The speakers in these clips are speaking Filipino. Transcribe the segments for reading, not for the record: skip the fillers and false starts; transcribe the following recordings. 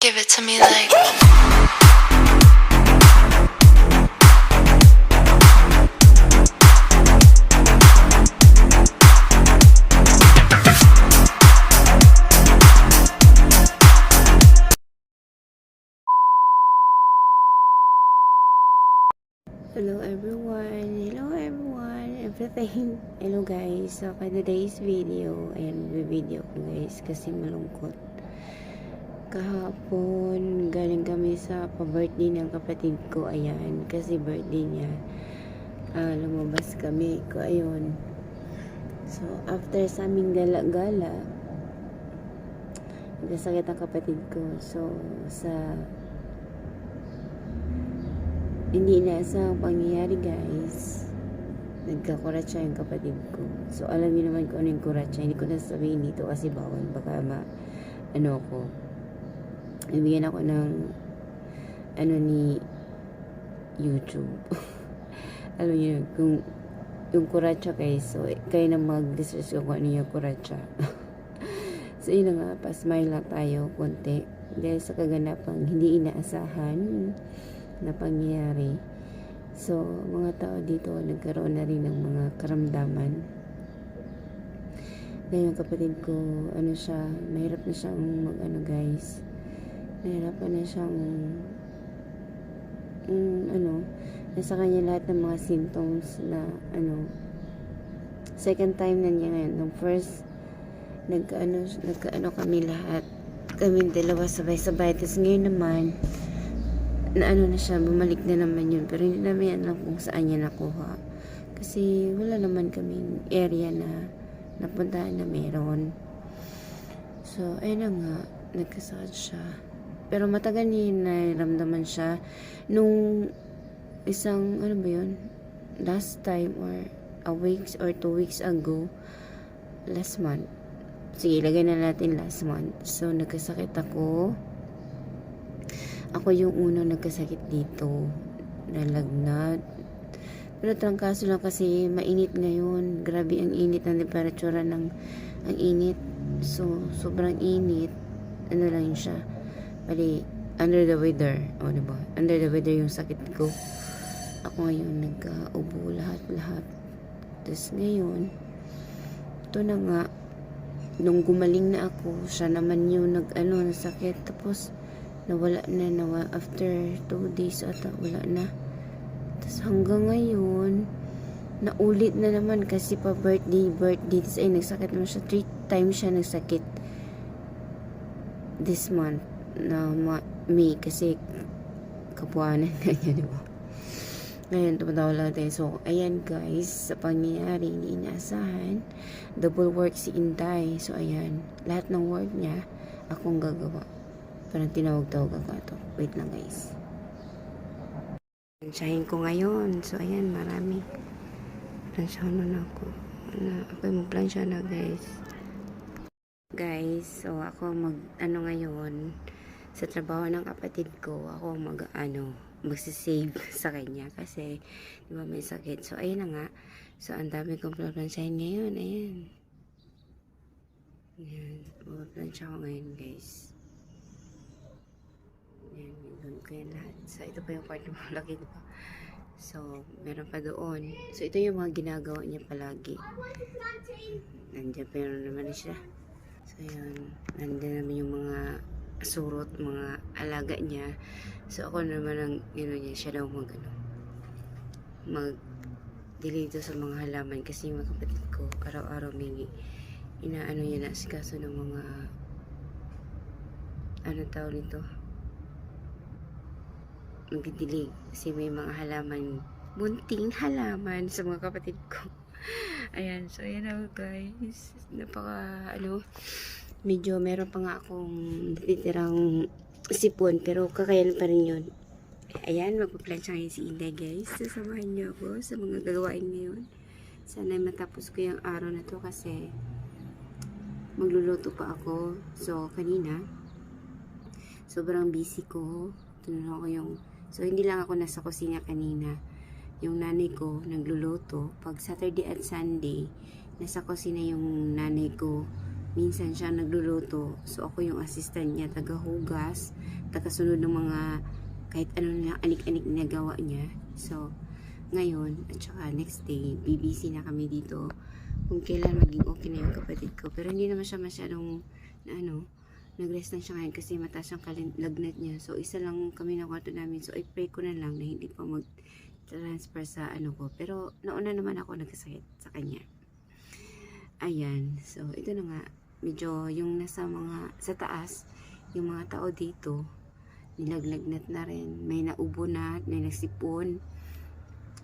Give it to me like. Hello everyone, everything. Hello guys, so for today's video, ayan, video ko guys, kasi malungkot. Kahapon, galing kami sa pa-birthday ng kapatid ko, ayan, kasi birthday niya. Lumabas kami, ko ayun. So, after sa aming gala-gala, nagkasakit ang kapatid ko. So, sa hindi inaasahang pangyayari guys, nagkakuratsa yung kapatid ko. So alam niyo naman kung ano yung kuratsa. Hindi ko na sabihin dito kasi bawal, baka ko ibigyan ako ng ni YouTube. Alam niyo kung yung kuratsa guys, so kayo na mag-research kung ano yung kuratsa. So yun na nga, pa-smile lang tayo konti dahil sa kaganapang hindi inaasahan na pangyayari. So, mga tao dito nagkaroon na rin ng mga karamdaman. Dahil yung kapatid ko, mahirap na siyang guys. Nahirapan na siyang nasa kanya lahat ng mga symptoms na second time na niya ngayon. Nung first, nagkaano kami lahat. Kami dalawa sabay-sabay. Tapos ngayon naman, na siya, bumalik na naman yun. Pero hindi namin alam kung saan niya nakuha. Kasi wala naman kaming area na napuntahan na meron. So, ayun na nga, nagkasakit siya. Pero matagal niya nairamdaman siya nung isang, last time or a weeks or 2 weeks ago, last month. Sige, lagay na natin last month. So, nagkasakit ako. Ako yung unang nagkasakit dito. Nalagnat. Pero trangkaso lang kasi mainit ngayon. Grabe ang init ng temperatura ang init. So, sobrang init. Ano lang siya. Bali, under the weather. O, diba? Under the weather yung sakit ko. Ako ngayon nagka-ubo lahat. Tapos ngayon, ito na nga, nung gumaling na ako, siya naman yung nasakit. Tapos, nawala na after 2 days ata wala na. Tapos hanggang ngayon naulit na naman kasi pa birthday tapos ay nagsakit naman siya 3 times siya nagsakit this month na May kasi kapuanan na niya, diba? Ngayon tumatawa lang tayo. So ayan guys, sa pangyayari hindi inaasahan, double work si Inday. So ayan, lahat ng work niya akong gagawa. Parang tinawag-tawag ako ito. Wait lang guys. Plansyahin ko ngayon. So ayan, marami. Plansyahan na ako. Ako yung plansya na guys. Guys, so ako ngayon, sa trabaho ng kapatid ko, ako magsisave sa kanya. Kasi, di ba may sakit. So ayun na nga. So ang dami kong plansyahin ngayon. Ayan. Ayan. Plansya ko ngayon guys. Ayan, doon ko yan lahat. So, ito pa yung kwarto mo lagi, diba? So, meron pa doon. So, ito yung mga ginagawa niya palagi. Nandiyan pa yun naman siya. So, ayan. Nandiyan naman yung mga surot, mga alaga niya. So, ako naman ang, niya, siya daw mag-delete sa mga halaman. Kasi yung mga kapatid ko, araw-araw may inaano niya na asikaso ng mga tawag nito? Magdidilig kasi may mga halaman, bunting halaman sa mga kapatid ko. Ayan, so ayan ako guys, medyo meron pa nga akong natitirang sipon pero kakayanin pa rin yun. Ayan, magpa-plancha ngayon si Inday guys. Sasamahan niyo ako sa mga gagawain ngayon. Sana matapos ko yung araw na to kasi magluluto pa ako. So kanina sobrang busy ko. Tinanong ko so hindi lang ako nasa kusina kanina. Yung nanay ko nagluluto. Pag Saturday at Sunday, nasa kusina yung nanay ko minsan siya nagluluto. So, ako yung assistant niya, taga-hugas, taga-sunod ng mga kahit ano na anik-anik na gawa niya. So, ngayon, at saka next day, BBC na kami dito kung kailan maging okay na yung kapatid ko. Pero hindi naman siya masyadong nag-rest lang siya ngayon kasi mataas ang lagnat niya. So, isa lang kami na kwarto namin. So, I pray ko na lang na hindi pa mag-transfer sa ko. Pero, nauna naman ako nagkasakit sa kanya. Ayan. So, ito na nga. Medyo yung sa taas, yung mga tao dito, nilaglagnat na rin. May naubo na, may nagsipon.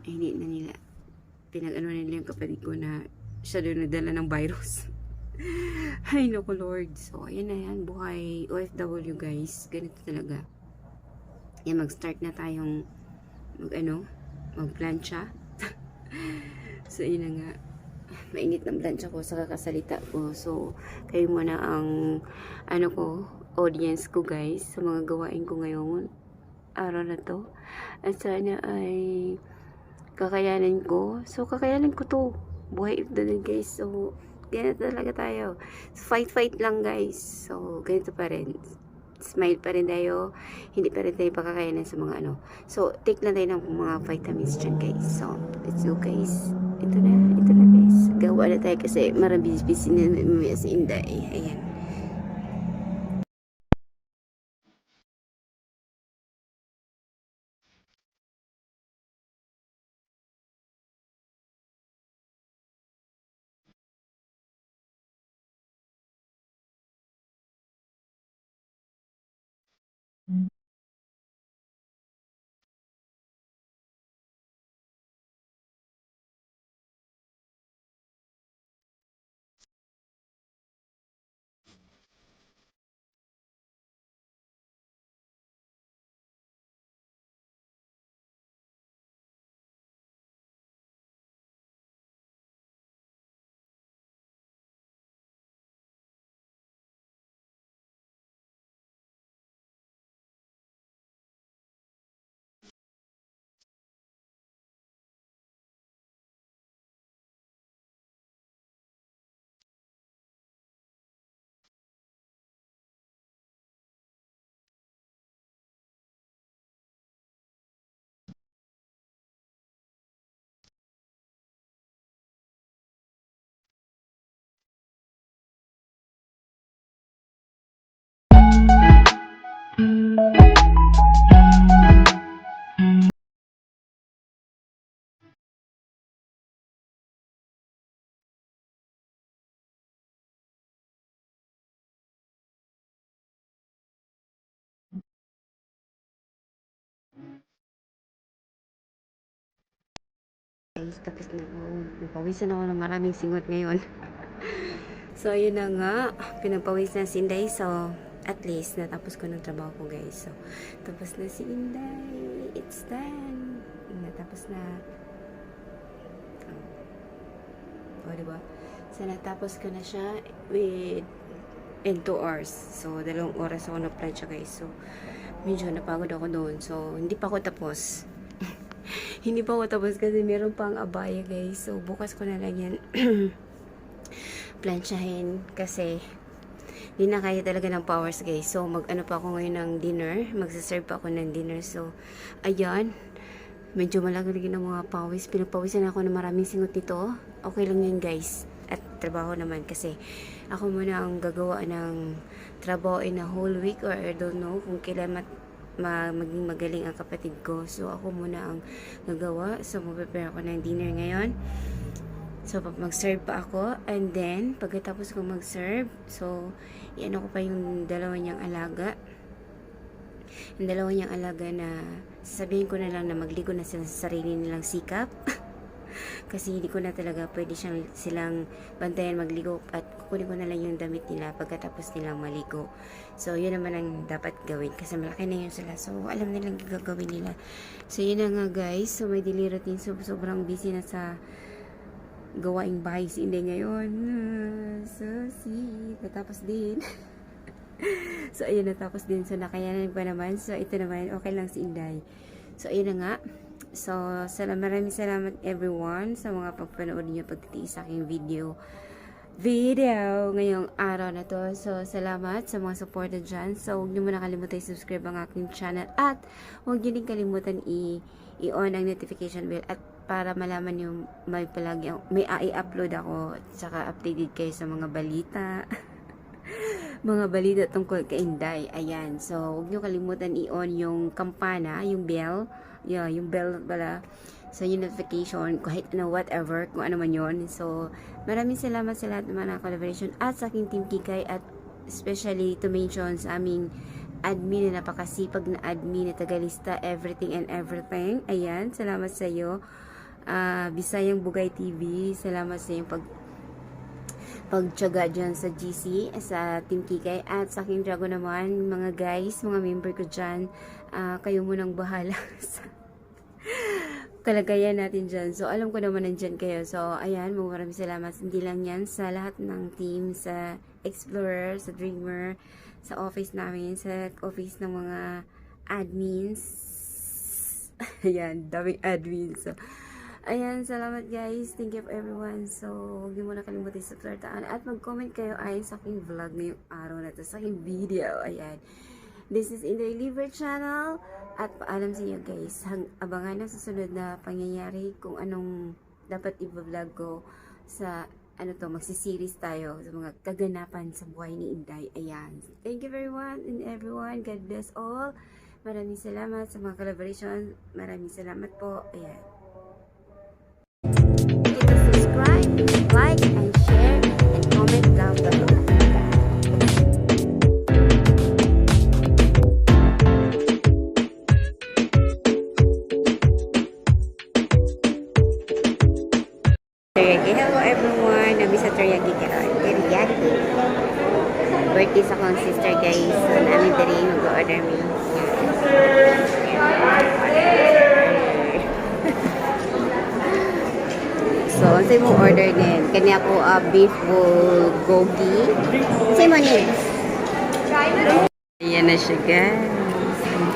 Hindi na nila pinag-ano nila yung kapatid ko na siya doon nadala ng virus. Ay naku Lord. So ayan na yan, buhay OFW guys, ganito talaga. Yan, mag-start na tayong mag-plancha. So yun na nga, mainit ng plancha ko sa kakasalita ko. So kayo muna ang audience ko guys sa mga gawain ko ngayon araw na to. At sana ay kakayanin ko. So kakayanin ko to. Buhay OFW guys. So ganito talaga tayo. So, fight lang guys. So ganito pa rin. Smile pa rin tayo. Hindi pa rin tayo pakakayanan sa mga So take lang tayo ng mga vitamins dyan guys. So let's go guys. Ito na guys. Gawa na tayo kasi marami busy na mamaya si Inday. Ayan. Guys, tapos na ako. Napawisan ako ng maraming singot ngayon. So, yun na nga. Pinagpawis na si Inday. So, at least, natapos ko ng trabaho ko, guys. So, tapos na si Inday. It's done. Natapos na. O, diba? So, natapos ko na siya in 2 hours. So, 2 oras ako na-plancha, guys. So, medyo napagod ako doon. So, hindi pa ako tapos. Hindi pa ako tapos kasi meron pang abaya, guys. So, bukas ko na lang yan planchahin kasi hindi na kaya talaga ng powers, guys. So, mag-ano pa ako ngayon ng dinner. Magsaserve pa ako ng dinner. So, ayan. Medyo malaki ng mga pawis. Pinagpawisan ako ng maraming singot nito. Okay lang yun, guys. At trabaho naman kasi ako muna ang gagawa ng trabaho in a whole week or I don't know kung kailan maging magaling ang kapatid ko. So, ako muna ang gagawa. So, mag-prepare ako ng dinner ngayon. So, mag-serve pa ako. And then, pagkatapos ko mag-serve, so, iano ko pa yung dalawa niyang alaga. Yung dalawa niyang alaga na sasabihin ko na lang na magligo na sila sa sarili nilang sikap. Kasi hindi ko na talaga pwede silang bantayan magligo at kukunin ko na lang yung damit nila pagkatapos nilang maligo. So, yun naman ang dapat gawin kasi malaki na yun sila. So, alam nilang gagawin nila. So, yun na nga guys. So, may daily routine. So, sobrang busy na sa gawaing bahay si Inday ngayon. So, natapos din. So, ayun, natapos din. So, nakayanan pa naman. So, ito naman, okay lang si Inday. So, ayun na nga. So, maraming salamat everyone sa mga pagpanood niyo, pagtitiis sa aking video. video ngayong araw na to. So, salamat sa mga supporter dyan. So, huwag niyo muna kalimutan i-subscribe ang aking channel at huwag niyo din kalimutan i-on ang notification bell at para malaman niyo may palagi may i-upload ako at saka updated kayo sa mga balita. Mga balita tungkol kay Inday. Ayan. So, huwag niyo kalimutan i-on yung kampana, yung bell. Yeah, yung bell pala. So, yung notification, kahit ano, whatever, kung ano man yun. So, maraming salamat sa lahat ng mga collaboration at sa aking Team Kikay at especially to mention sa aming admin na napakasipag na admin na tagalista, everything and everything. Ayan, salamat sa iyo. Bisayang Bugay TV, salamat sa iyong pagtyaga dyan sa GC, sa Team Kikay at sa aking Dragon naman, mga guys, mga member ko dyan, kayo munang bahala sa kalagayan natin dyan. So, alam ko naman nandyan kayo. So, ayan, maraming salamat. Hindi lang yan sa lahat ng team, sa Explorer, sa Dreamer, sa office namin, sa office ng mga admins. Ayan, daming admins. So, ayan, salamat guys. Thank you everyone. So, huwag niyo muna kalimutan subscribe at mag-comment kayo ay sa aking vlog ngayong araw na to, sa aking video. Ayan. This is Inday Liver Channel at paalam sa inyo guys. Abangan na susunod na pangyayari kung anong dapat i-vlog ko sa magsiseries tayo sa mga kaganapan sa buhay ni Inday. Ayan. Thank you very much and everyone. God bless all. Maraming salamat sa mga collaboration. Maraming salamat po. Ayan. Please subscribe, like, and share, and comment down below. Teriyaki. Hello everyone. Nami sa teriyaki karon. Teriyaki. Birthday sa akong sister guys. So, namin dali mag-order me. So, ano mo order din? Kanya ko beef bulgogi. Say mo ni. Ayan na siya guys.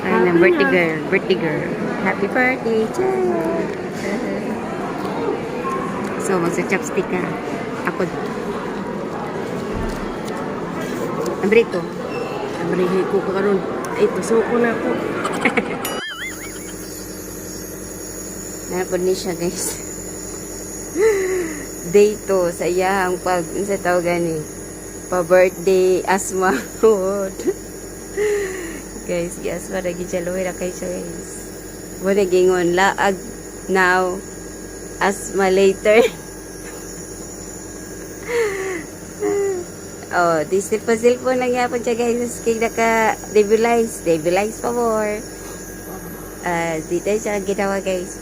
Ay, birthday girl. Birthday girl. Happy birthday. So, magsa-chopstick ka. Ako. Abre ko. Abrihe ko ka karon. Ay, suko na ako. Napod ni siya guys. Day 2 sa iya ang pag sa tawagan ni pa-birthday asma. Guys, asma lagi chaloy ra kay siya guys. Wala gingon laag now asma later. Oh, this cellphone lang yapon siya guys. Kaya naka-debilize pa more. Dito siya ginawa guys.